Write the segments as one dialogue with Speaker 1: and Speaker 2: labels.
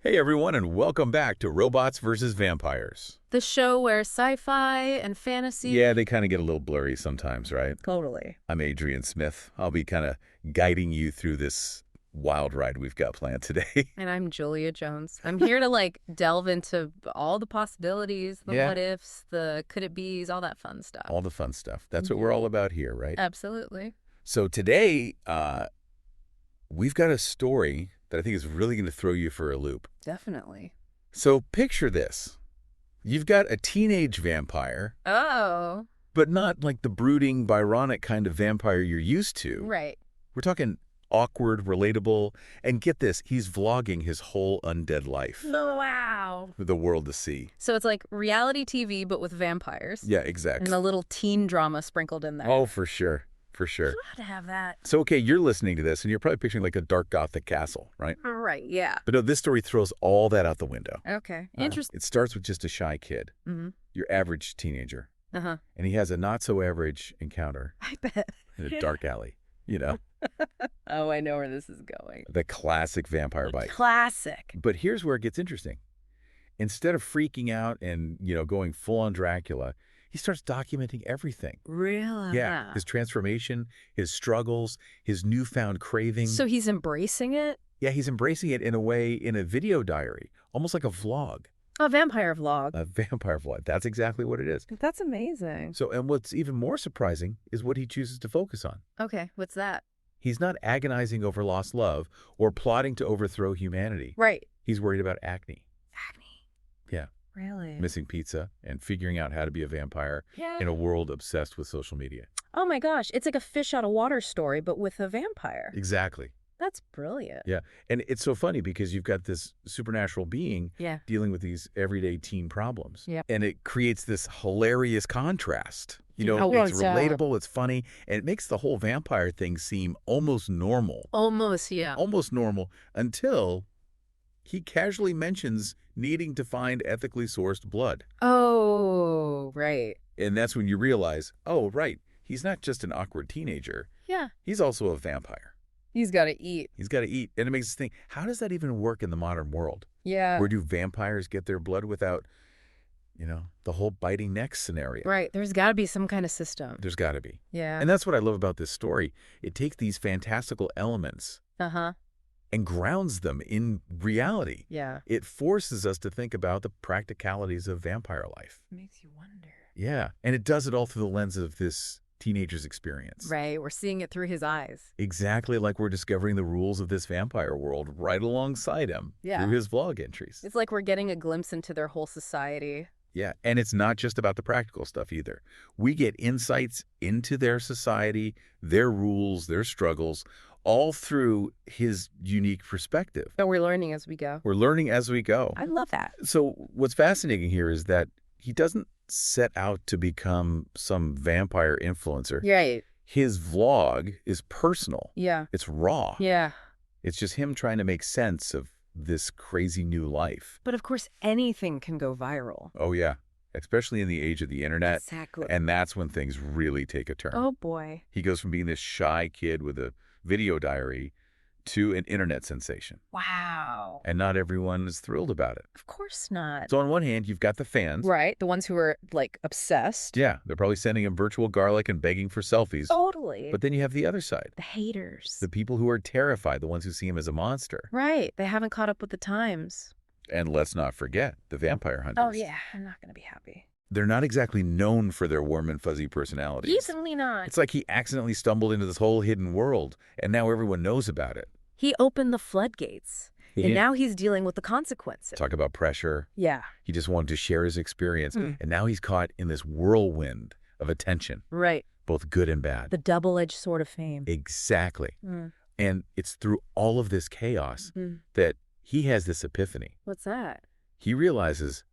Speaker 1: Hey everyone, and welcome back to Robots vs. Vampires.
Speaker 2: The show where sci-fi and fantasy...
Speaker 1: Yeah, they kind of get a little blurry sometimes, right?
Speaker 2: Totally.
Speaker 1: I'm Adrian Smith. I'll be kind of guiding you through this wild ride we've got planned today.
Speaker 2: And I'm Julia Jones. I'm here to, delve into all the possibilities, the what-ifs, the could-it-be's, all that fun stuff.
Speaker 1: All the fun stuff. That's what we're all about here, right?
Speaker 2: Absolutely.
Speaker 1: So today, we've got a story that I think is really going to throw you for a loop.
Speaker 2: Definitely.
Speaker 1: So picture this. You've got a teenage vampire.
Speaker 2: Oh.
Speaker 1: But not like the brooding, Byronic kind of vampire you're used to.
Speaker 2: Right.
Speaker 1: We're talking awkward, relatable, and get this, he's vlogging his whole undead life.
Speaker 2: Oh, wow.
Speaker 1: For the world to see.
Speaker 2: So it's like reality TV, but with vampires.
Speaker 1: Yeah, exactly.
Speaker 2: And a little teen drama sprinkled in there.
Speaker 1: Oh, for sure. For sure.
Speaker 2: You had to have that.
Speaker 1: So, okay, you're listening to this, and you're probably picturing like a dark Gothic castle, right?
Speaker 2: Right, yeah.
Speaker 1: But no, this story throws all that out the window.
Speaker 2: Okay, interesting.
Speaker 1: It starts with just a shy kid, your average teenager.
Speaker 2: Uh-huh.
Speaker 1: And he has a not-so-average encounter
Speaker 2: I bet.
Speaker 1: in a dark alley, you know?
Speaker 2: Oh, I know where this is going.
Speaker 1: The classic vampire bite.
Speaker 2: Classic.
Speaker 1: But here's where it gets interesting. Instead of freaking out and, going full-on Dracula, he starts documenting everything.
Speaker 2: Really?
Speaker 1: Yeah. His transformation, his struggles, his newfound craving.
Speaker 2: So he's embracing it?
Speaker 1: Yeah, he's embracing it in a way, in a video diary, almost like a vlog.
Speaker 2: A vampire vlog.
Speaker 1: A vampire vlog. That's exactly what it is.
Speaker 2: That's amazing.
Speaker 1: So, and what's even more surprising is what he chooses to focus on.
Speaker 2: Okay, what's that?
Speaker 1: He's not agonizing over lost love or plotting to overthrow humanity.
Speaker 2: Right.
Speaker 1: He's worried about acne.
Speaker 2: Acne.
Speaker 1: Yeah.
Speaker 2: Really?
Speaker 1: Missing pizza and figuring out how to be a vampire in a world obsessed with social media.
Speaker 2: Oh my gosh, it's like a fish out of water story, but with a vampire.
Speaker 1: Exactly.
Speaker 2: That's brilliant.
Speaker 1: Yeah. And it's so funny because you've got this supernatural being dealing with these everyday teen problems.
Speaker 2: Yeah.
Speaker 1: And it creates this hilarious contrast. It's relatable, it's funny, and it makes the whole vampire thing seem almost normal.
Speaker 2: Almost, yeah.
Speaker 1: Almost normal until he casually mentions needing to find ethically sourced blood.
Speaker 2: Oh, right.
Speaker 1: And that's when you realize, oh, right, he's not just an awkward teenager.
Speaker 2: Yeah.
Speaker 1: He's also a vampire.
Speaker 2: He's got to eat.
Speaker 1: He's got to eat. And it makes us think, how does that even work in the modern world?
Speaker 2: Yeah.
Speaker 1: Where do vampires get their blood without, the whole biting neck scenario?
Speaker 2: Right. There's got to be some kind of system.
Speaker 1: There's got to be.
Speaker 2: Yeah.
Speaker 1: And that's what I love about this story. It takes these fantastical elements and grounds them in reality.
Speaker 2: Yeah.
Speaker 1: It forces us to think about the practicalities of vampire life.
Speaker 2: Makes you wonder.
Speaker 1: Yeah. And it does it all through the lens of this teenager's experience.
Speaker 2: Right. We're seeing it through his eyes.
Speaker 1: Exactly like we're discovering the rules of this vampire world right alongside him through his vlog entries.
Speaker 2: It's like we're getting a glimpse into their whole society.
Speaker 1: Yeah. And it's not just about the practical stuff either. We get insights into their society, their rules, their struggles, all through his unique perspective.
Speaker 2: And we're learning as we go.
Speaker 1: We're learning as we go.
Speaker 2: I love that.
Speaker 1: So what's fascinating here is that he doesn't set out to become some vampire influencer.
Speaker 2: Right.
Speaker 1: His vlog is personal.
Speaker 2: Yeah.
Speaker 1: It's raw.
Speaker 2: Yeah.
Speaker 1: It's just him trying to make sense of this crazy new life.
Speaker 2: But of course, anything can go viral.
Speaker 1: Oh, yeah. Especially in the age of the internet.
Speaker 2: Exactly.
Speaker 1: And that's when things really take a turn.
Speaker 2: Oh, boy.
Speaker 1: He goes from being this shy kid with a video diary to an internet sensation.
Speaker 2: Wow.
Speaker 1: And not everyone is thrilled about it.
Speaker 2: Of course not.
Speaker 1: So on one hand, you've got the fans.
Speaker 2: Right. The ones who are, obsessed.
Speaker 1: Yeah. They're probably sending him virtual garlic and begging for selfies.
Speaker 2: Totally.
Speaker 1: But then you have the other side.
Speaker 2: The haters.
Speaker 1: The people who are terrified, the ones who see him as a monster.
Speaker 2: Right. They haven't caught up with the times.
Speaker 1: And let's not forget the vampire hunters.
Speaker 2: Oh, yeah. I'm not going to be happy.
Speaker 1: They're not exactly known for their warm and fuzzy personalities.
Speaker 2: Certainly not.
Speaker 1: It's like he accidentally stumbled into this whole hidden world, and now everyone knows about it.
Speaker 2: He opened the floodgates, and now he's dealing with the consequences.
Speaker 1: Talk about pressure.
Speaker 2: Yeah.
Speaker 1: He just wanted to share his experience, and now he's caught in this whirlwind of attention.
Speaker 2: Right.
Speaker 1: Both good and bad.
Speaker 2: The double-edged sword of fame.
Speaker 1: Exactly. And it's through all of this chaos that he has this epiphany.
Speaker 2: What's that?
Speaker 1: He realizes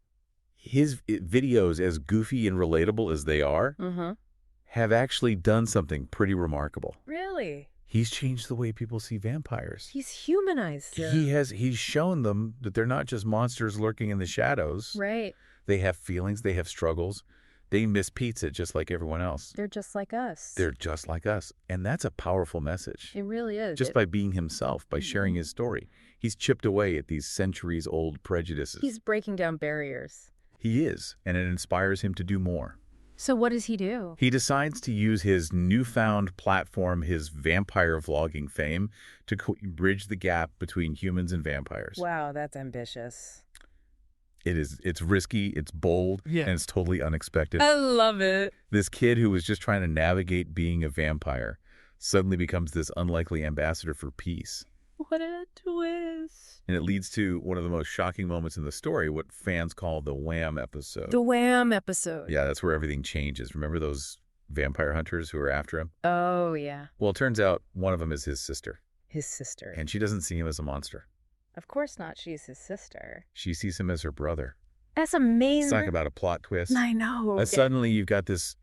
Speaker 1: his videos, as goofy and relatable as they are, have actually done something pretty remarkable.
Speaker 2: Really?
Speaker 1: He's changed the way people see vampires.
Speaker 2: He's humanized them.
Speaker 1: He's shown them that they're not just monsters lurking in the shadows.
Speaker 2: Right.
Speaker 1: They have feelings, they have struggles. They miss pizza just like everyone else.
Speaker 2: They're just like us.
Speaker 1: They're just like us. And that's a powerful message.
Speaker 2: It really is.
Speaker 1: Just by being himself, by sharing his story. He's chipped away at these centuries-old prejudices.
Speaker 2: He's breaking down barriers.
Speaker 1: He is, and it inspires him to do more.
Speaker 2: So what does he do?
Speaker 1: He decides to use his newfound platform, his vampire vlogging fame, to bridge the gap between humans and vampires.
Speaker 2: Wow, that's ambitious.
Speaker 1: It's risky, it's bold, and it's totally unexpected.
Speaker 2: I love it.
Speaker 1: This kid who was just trying to navigate being a vampire suddenly becomes this unlikely ambassador for peace.
Speaker 2: What a twist.
Speaker 1: And it leads to one of the most shocking moments in the story, what fans call the Wham episode.
Speaker 2: The Wham episode.
Speaker 1: Yeah, that's where everything changes. Remember those vampire hunters who are after him?
Speaker 2: Oh, yeah.
Speaker 1: Well, it turns out one of them is his sister.
Speaker 2: His sister.
Speaker 1: And she doesn't see him as a monster.
Speaker 2: Of course not. She's his sister.
Speaker 1: She sees him as her brother.
Speaker 2: That's amazing.
Speaker 1: Talk about a plot twist.
Speaker 2: I know.
Speaker 1: Suddenly you've got this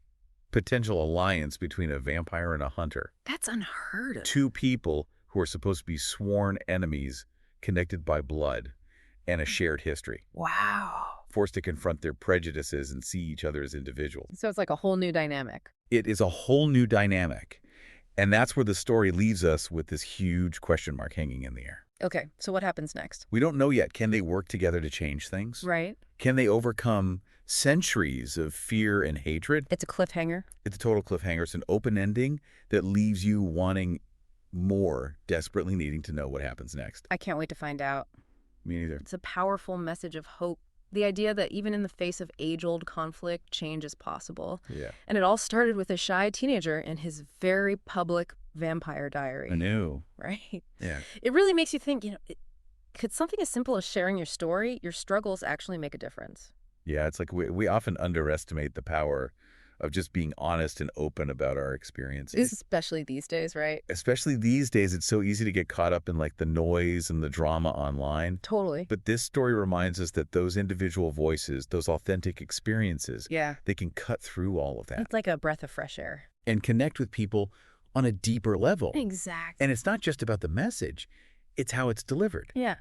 Speaker 1: potential alliance between a vampire and a hunter.
Speaker 2: That's unheard of.
Speaker 1: Two people who are supposed to be sworn enemies connected by blood and a shared history.
Speaker 2: Wow.
Speaker 1: Forced to confront their prejudices and see each other as individuals.
Speaker 2: So it's like a whole new dynamic.
Speaker 1: It is a whole new dynamic. And that's where the story leaves us with this huge question mark hanging in the air.
Speaker 2: Okay, so what happens next?
Speaker 1: We don't know yet. Can they work together to change things?
Speaker 2: Right.
Speaker 1: Can they overcome centuries of fear and hatred?
Speaker 2: It's a cliffhanger.
Speaker 1: It's a total cliffhanger. It's an open ending that leaves you wanting more, desperately needing to know what happens next.
Speaker 2: I can't wait to find out.
Speaker 1: Me neither.
Speaker 2: It's a powerful message of hope. The idea that even in the face of age-old conflict, change is possible.
Speaker 1: Yeah.
Speaker 2: And it all started with a shy teenager and his very public vampire diary.
Speaker 1: I knew.
Speaker 2: Right?
Speaker 1: Yeah.
Speaker 2: It really makes you think, could something as simple as sharing your story, your struggles actually make a difference?
Speaker 1: Yeah, it's like we often underestimate the power of just being honest and open about our experiences.
Speaker 2: Especially these days, right?
Speaker 1: Especially these days, it's so easy to get caught up in like the noise and the drama online.
Speaker 2: Totally.
Speaker 1: But this story reminds us that those individual voices, those authentic experiences, they can cut through all of that.
Speaker 2: It's like a breath of fresh air.
Speaker 1: And connect with people on a deeper level.
Speaker 2: Exactly.
Speaker 1: And it's not just about the message, it's how it's delivered.
Speaker 2: Yeah.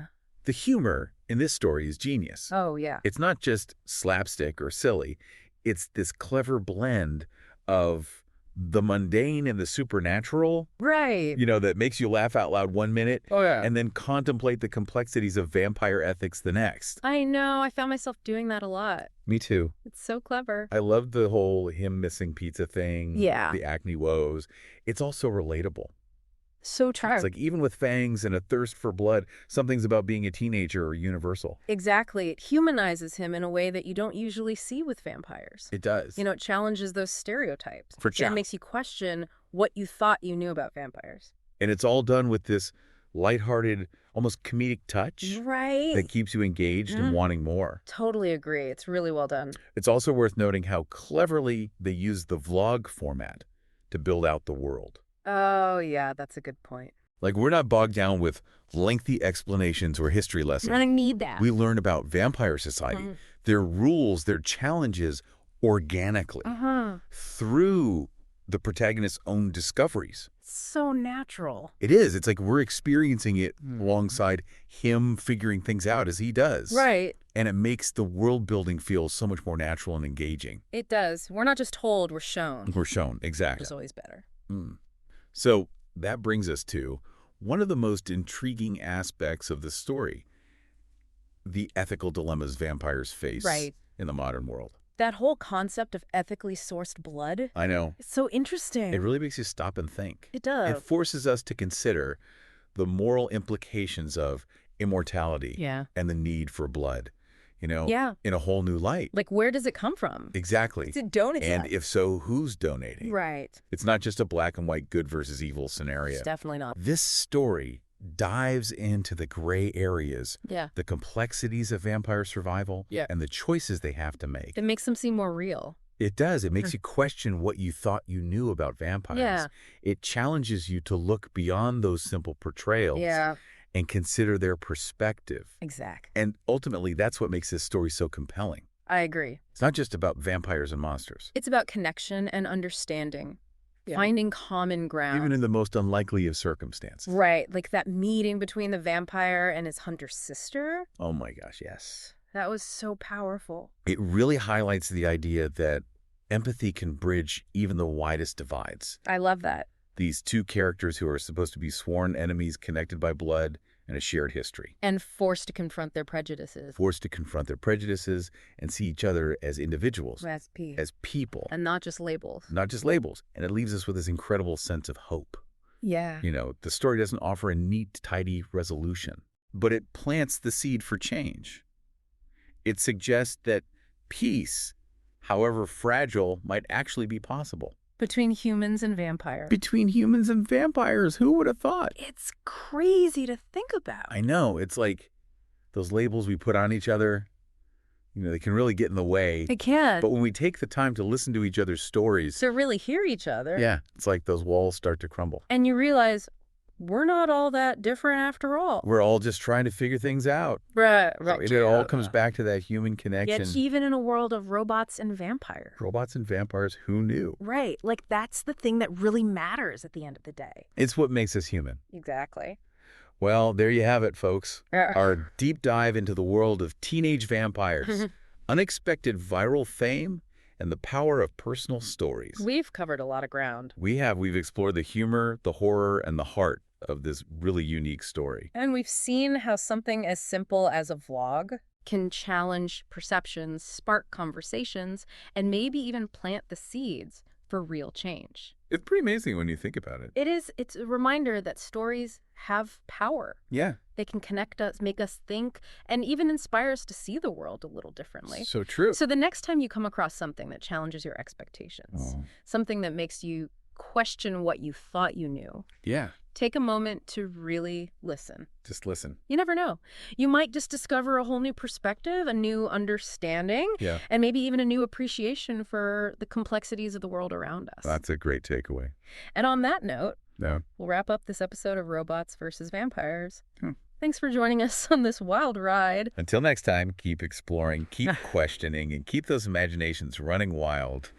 Speaker 1: The humor in this story is genius.
Speaker 2: Oh, yeah.
Speaker 1: It's not just slapstick or silly. It's this clever blend of the mundane and the supernatural.
Speaker 2: Right.
Speaker 1: That makes you laugh out loud 1 minute.
Speaker 2: Oh, yeah.
Speaker 1: And then contemplate the complexities of vampire ethics the next.
Speaker 2: I know. I found myself doing that a lot.
Speaker 1: Me too.
Speaker 2: It's so clever.
Speaker 1: I love the whole him missing pizza thing.
Speaker 2: Yeah.
Speaker 1: The acne woes. It's also relatable.
Speaker 2: So true.
Speaker 1: It's like even with fangs and a thirst for blood, something's about being a teenager or universal.
Speaker 2: Exactly. It humanizes him in a way that you don't usually see with vampires.
Speaker 1: It does.
Speaker 2: It challenges those stereotypes.
Speaker 1: For sure.
Speaker 2: It makes you question what you thought you knew about vampires.
Speaker 1: And it's all done with this lighthearted, almost comedic touch.
Speaker 2: Right.
Speaker 1: That keeps you engaged and wanting more.
Speaker 2: Totally agree. It's really well done.
Speaker 1: It's also worth noting how cleverly they use the vlog format to build out the world.
Speaker 2: Oh, yeah, that's a good point.
Speaker 1: Like, we're not bogged down with lengthy explanations or history lessons.
Speaker 2: I need that.
Speaker 1: We learn about vampire society, their rules, their challenges organically through the protagonist's own discoveries.
Speaker 2: So natural.
Speaker 1: It is. It's like we're experiencing it alongside him figuring things out as he does.
Speaker 2: Right.
Speaker 1: And it makes the world building feel so much more natural and engaging.
Speaker 2: It does. We're not just told, we're shown.
Speaker 1: We're shown, exactly.
Speaker 2: Which is always better.
Speaker 1: So that brings us to one of the most intriguing aspects of the story, the ethical dilemmas vampires face in the modern world.
Speaker 2: That whole concept of ethically sourced blood.
Speaker 1: I know.
Speaker 2: It's so interesting.
Speaker 1: It really makes you stop and think.
Speaker 2: It does.
Speaker 1: It forces us to consider the moral implications of immortality and the need for blood, in a whole new light.
Speaker 2: Like, where does it come from?
Speaker 1: Exactly.
Speaker 2: It's a donate.
Speaker 1: And if so, who's donating?
Speaker 2: Right.
Speaker 1: It's not just a black and white good versus evil scenario.
Speaker 2: It's definitely not.
Speaker 1: This story dives into the gray areas, the complexities of vampire survival, and the choices they have to make.
Speaker 2: It makes them seem more real.
Speaker 1: It does. It makes you question what you thought you knew about vampires.
Speaker 2: Yeah.
Speaker 1: It challenges you to look beyond those simple portrayals and consider their perspective.
Speaker 2: Exactly.
Speaker 1: And ultimately, that's what makes this story so compelling.
Speaker 2: I agree.
Speaker 1: It's not just about vampires and monsters.
Speaker 2: It's about connection and understanding. Finding common ground.
Speaker 1: Even in the most unlikely of circumstances.
Speaker 2: Right. Like that meeting between the vampire and his hunter sister.
Speaker 1: Oh my gosh, yes.
Speaker 2: That was so powerful.
Speaker 1: It really highlights the idea that empathy can bridge even the widest divides.
Speaker 2: I love that.
Speaker 1: These two characters who are supposed to be sworn enemies connected by blood and a shared history.
Speaker 2: And forced to confront their prejudices.
Speaker 1: Forced to confront their prejudices and see each other as individuals. As people.
Speaker 2: And not just labels.
Speaker 1: Not just labels. And it leaves us with this incredible sense of hope.
Speaker 2: Yeah.
Speaker 1: You know, the story doesn't offer a neat, tidy resolution, but it plants the seed for change. It suggests that peace, however fragile, might actually be possible.
Speaker 2: Between humans and vampires.
Speaker 1: Between humans and vampires. Who would have thought?
Speaker 2: It's crazy to think about.
Speaker 1: I know. It's like those labels we put on each other, you know, they can really get in the way.
Speaker 2: It can.
Speaker 1: But when we take the time to listen to each other's stories.
Speaker 2: To really hear each other.
Speaker 1: Yeah. It's like those walls start to crumble.
Speaker 2: And you realize we're not all that different after all.
Speaker 1: We're all just trying to figure things out.
Speaker 2: Right.
Speaker 1: It all comes back to that human connection.
Speaker 2: Yet even in a world of robots and vampires.
Speaker 1: Robots and vampires, who knew?
Speaker 2: Right. Like that's the thing that really matters at the end of the day.
Speaker 1: It's what makes us human.
Speaker 2: Exactly.
Speaker 1: Well, there you have it, folks. Our deep dive into the world of teenage vampires, unexpected viral fame, and the power of personal stories.
Speaker 2: We've covered a lot of ground.
Speaker 1: We have. We've explored the humor, the horror, and the heart of this really unique story.
Speaker 2: And we've seen how something as simple as a vlog can challenge perceptions, spark conversations, and maybe even plant the seeds for real change.
Speaker 1: It's pretty amazing when you think about it.
Speaker 2: It is. It's a reminder that stories have power.
Speaker 1: Yeah.
Speaker 2: They can connect us, make us think, and even inspire us to see the world a little differently.
Speaker 1: So true.
Speaker 2: So the next time you come across something that challenges your expectations, something that makes you question what you thought you knew,
Speaker 1: yeah,
Speaker 2: take a moment to really listen.
Speaker 1: Just listen.
Speaker 2: You never know. You might just discover a whole new perspective, a new understanding, and maybe even a new appreciation for the complexities of the world around us.
Speaker 1: That's a great takeaway.
Speaker 2: And on that note,
Speaker 1: we'll
Speaker 2: wrap up this episode of Robots versus Vampires. Thanks for joining us on this wild ride.
Speaker 1: Until next time, keep exploring, keep questioning, and keep those imaginations running wild.